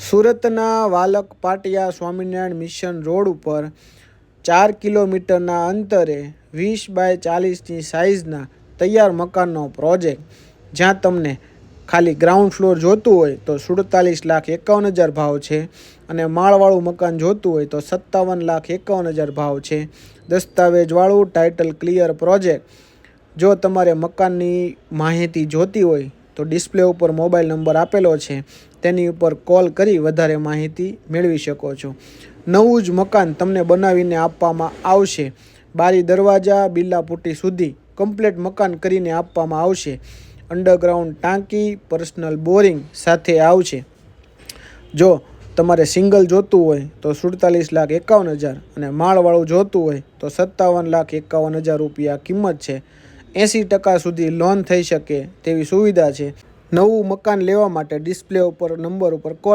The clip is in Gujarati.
સુરતના વાલક પાટિયા સ્વામિનારાયણ મિશન રોડ ઉપર 4 કિલોમીટરના અંતરે 20 બાય 40ની સાઇઝના તૈયાર મકાનનો પ્રોજેક્ટ, જ્યાં તમને ખાલી ગ્રાઉન્ડ ફ્લોર જોતું હોય તો 47,51,000 ભાવ છે અને માળવાળું મકાન જોતું હોય તો 57,51,000 ભાવ છે. દસ્તાવેજવાળું ટાઇટલ ક્લિયર પ્રોજેક્ટ. જો તમારે મકાનની માહિતી જોતી હોય તો ડિસ્પ્લે ઉપર મોબાઈલ નંબર આપેલો છે, તેની ઉપર કોલ કરી વધારે માહિતી મેળવી શકો છો. નવું જ મકાન તમને બનાવીને આપવામાં આવશે. બારી દરવાજા બિલ્લા પુટ્ટી સુધી કમ્પ્લીટ મકાન કરીને આપવામાં આવશે. અંડરગ્રાઉન્ડ ટાંકી, પર્સનલ બોરિંગ સાથે આવશે. જો તમારે સિંગલ જોતું હોય તો 47,51,000 અને માળવાળું જોતું હોય તો 57,51,000 રૂપિયા કિંમત છે. 80% સુધી લોન થઈ શકે તેવી સુવિધા છે. નવું મકાન લેવા માટે ડિસ્પ્લે ઉપર નંબર ઉપર કોલ